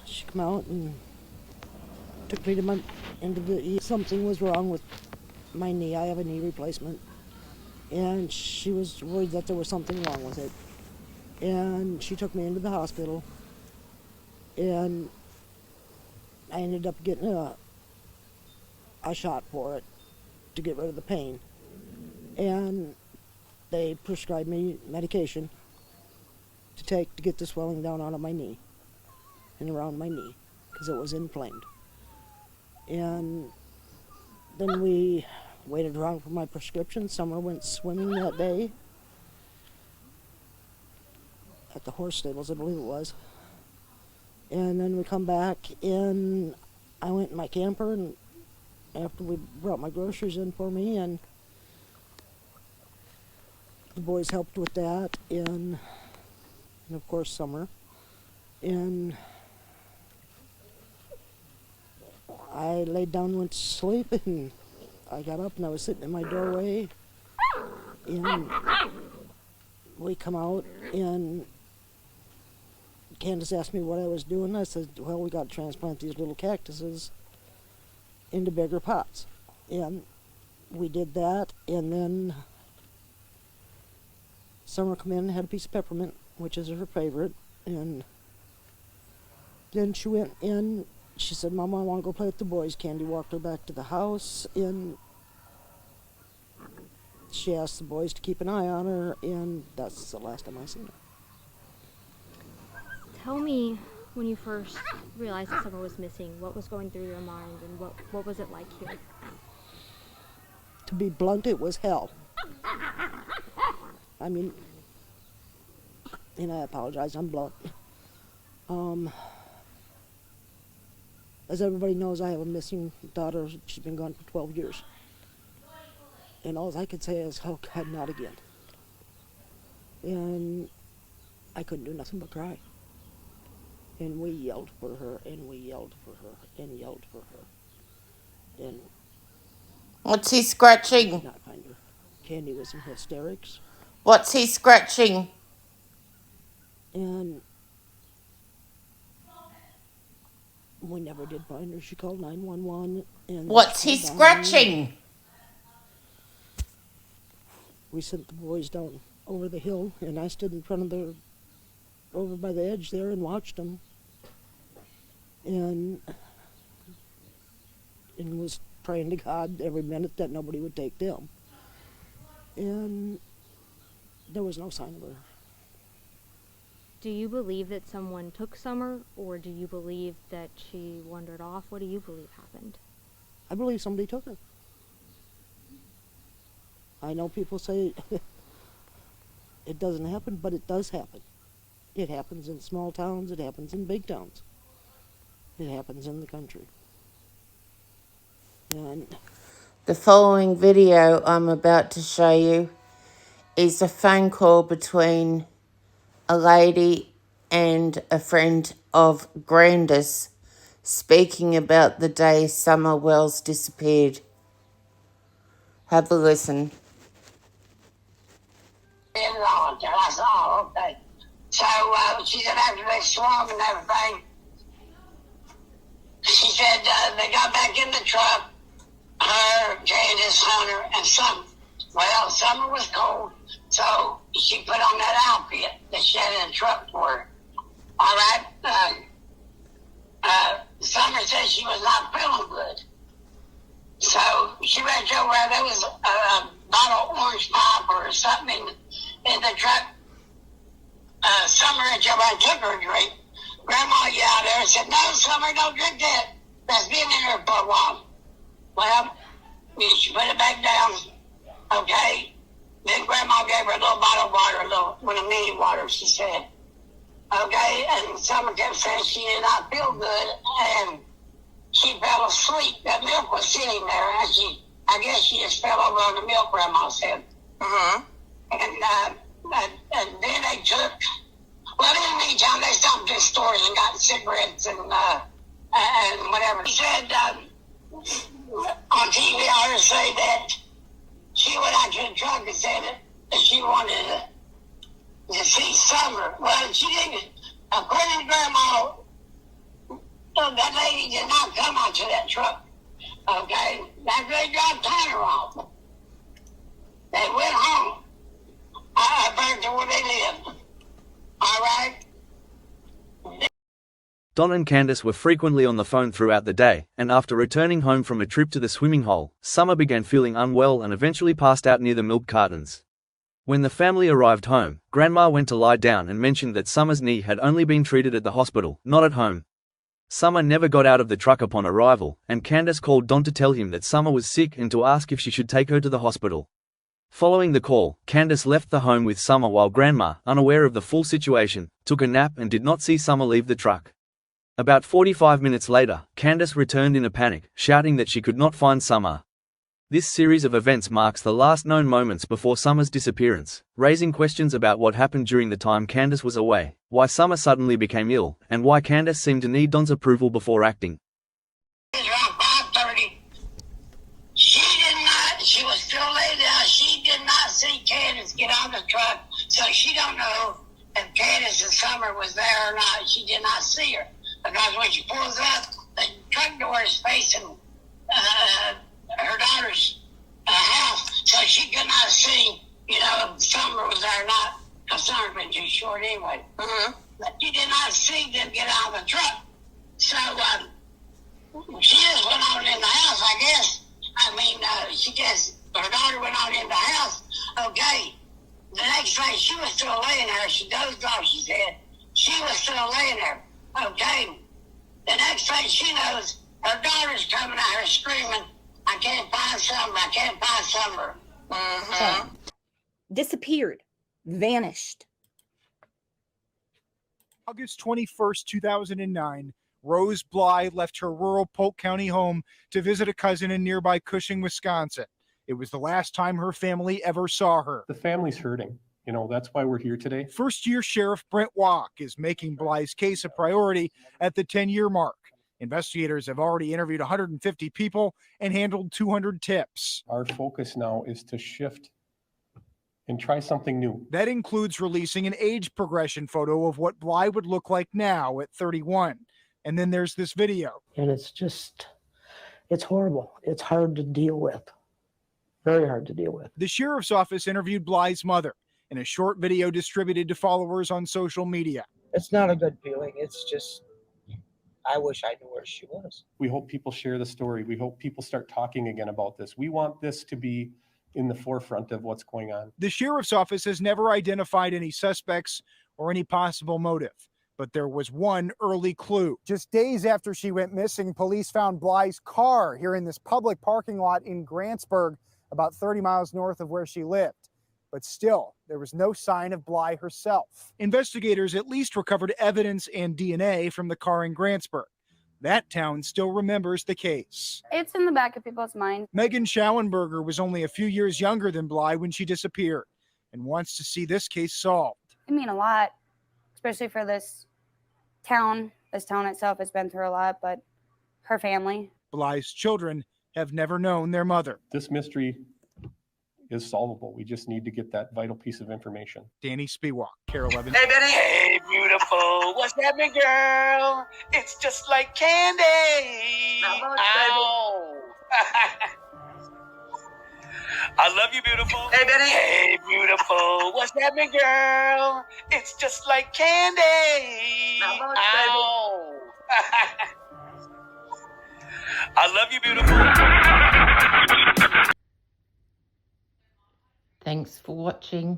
She came out and took me to something was wrong with my knee. I have a knee replacement. And she was worried that there was something wrong with it. And she took me into the hospital. And I ended up getting a shot for it to get rid of the pain. And they prescribed me medication to take to get the swelling down out of my knee and around my knee because it was inflamed. And then we waited around for my prescription. Summer went swimming that day at the horse stables, I believe it was. And then we come back and I went in my camper, and after we brought my groceries in for me, and the boys helped with that, and of course Summer. And I laid down and went to sleep, and I got up and I was sitting in my doorway, and we come out, and Candace asked me what I was doing. I said, well, we got to transplant these little cactuses into bigger pots. And we did that, and then Summer come in and had a piece of peppermint, which is her favorite, and then she went in. She said, Mama, I want to go play with the boys. Candy walked her back to the house, and she asked the boys to keep an eye on her, and that's the last time I seen her. Tell me, when you first realized that Summer was missing, what was going through your mind, and what was it like here? To be blunt, it was hell. I mean, and I apologize, I'm blunt. As everybody knows, I have a missing daughter. She's been gone for 12 years. And all I could say is, oh God, not again. And I couldn't do nothing but cry. And we yelled for her, and we yelled for her, and yelled for her. And what's he scratching? I could not find her. Candy was in hysterics. What's he scratching? And we never did find her. She called 911. And what's he scratching? We sent the boys down over the hill, and I stood in front of over by the edge there and watched them. And was praying to God every minute that nobody would take them. And there was no sign of her. Do you believe that someone took Summer, or do you believe that she wandered off? What do you believe happened? I believe somebody took her. I know people say it doesn't happen, but it does happen. It happens in small towns, it happens in big towns. It happens in the country. And the following video I'm about to show you is a phone call between a lady and a friend of GRANDUS speaking about the day Summer Wells disappeared. Have a listen. I saw, okay. So she said after they swung and everything, she said they got back in the truck, her, Candace, Hunter, and Summer. Well, Summer was cold, so she put on that outfit that she had in the truck for her. All right? Summer said she was not feeling good. So she reached over there was a bottle of orange pop or something in the truck. Summer reached over and took her a drink. Grandma yelled there and said, no, Summer, don't drink that. That's been in here for a while. Well, she put it back down. Okay. Then Grandma gave her a little bottle of water, one of mini water, she said. Okay, and Summer kept saying she did not feel good, and she fell asleep. That milk was sitting there, and I guess she just fell over on the milk, Grandma said. Uh-huh. And then they took, well, in the meantime, they stopped at stores and got cigarettes and whatever. He said on TV, I heard her say that she went out to the truck and said that she wanted to see Summer. Well, she didn't, according to Grandma, that lady did not come out to that truck. Okay? After they dropped Tanner off, they went home. Back to where they lived. All right? Don and Candace were frequently on the phone throughout the day, and after returning home from a trip to the swimming hole, Summer began feeling unwell and eventually passed out near the milk cartons. When the family arrived home, Grandma went to lie down and mentioned that Summer's knee had only been treated at the hospital, not at home. Summer never got out of the truck upon arrival, and Candace called Don to tell him that Summer was sick and to ask if she should take her to the hospital. Following the call, Candace left the home with Summer while Grandma, unaware of the full situation, took a nap and did not see Summer leave the truck. About 45 minutes later, Candace returned in a panic, shouting that she could not find Summer. This series of events marks the last known moments before Summer's disappearance, raising questions about what happened during the time Candace was away, why Summer suddenly became ill, and why Candace seemed to need Don's approval before acting. Around 5:30, she was still laid down. She did not see Candace get on the truck, so she don't know if Candace and Summer was there or not. She did not see her. Because when she pulls up, the truck door is facing her daughter's house, so she could not see, if Summer was there or not. Because Summer's been too short anyway. But she did not see them get out of the truck. So she just went on in the house, I guess. Her daughter went on in the house. Okay. The next day, she was still laying there. She dozed off, she said. She was still laying there. Okay. The next thing she knows, her daughter's coming out here screaming, I can't find Summer, I can't find Summer. So, disappeared, vanished. August 21st, 2009, Rose Bly left her rural Polk County home to visit a cousin in nearby Cushing, Wisconsin. It was the last time her family ever saw her. The family's hurting. That's why we're here today. First-year Sheriff Brent Walk is making Bly's case a priority at the 10-year mark. Investigators have already interviewed 150 people and handled 200 tips. Our focus now is to shift and try something new. That includes releasing an age progression photo of what Bly would look like now at 31. And then there's this video. And it's horrible. It's hard to deal with. Very hard to deal with. The sheriff's office interviewed Bly's mother in a short video distributed to followers on social media. It's not a good feeling. It's just, I wish I knew where she was. We hope people share the story. We hope people start talking again about this. We want this to be in the forefront of what's going on. The sheriff's office has never identified any suspects or any possible motive, but there was one early clue. Just days after she went missing, police found Bly's car here in this public parking lot in Grantsburg, about 30 miles north of where she lived. But still, there was no sign of Bly herself. Investigators at least recovered evidence and DNA from the car in Grantsburg. That town still remembers the case. It's in the back of people's minds. Megan Schauenberger was only a few years younger than Bly when she disappeared and wants to see this case solved. It means a lot, especially for this town. This town itself has been through a lot, but her family. Bly's children have never known their mother. This mystery is solvable. We just need to get that vital piece of information. Danny Spiewak, Care 11. Hey, Benny. Hey, beautiful. What's happening, girl? It's just like candy. Ow. I love you, beautiful. Hey, Benny. Hey, beautiful. What's happening, girl? It's just like candy. Ow. I love you, beautiful. Thanks for watching.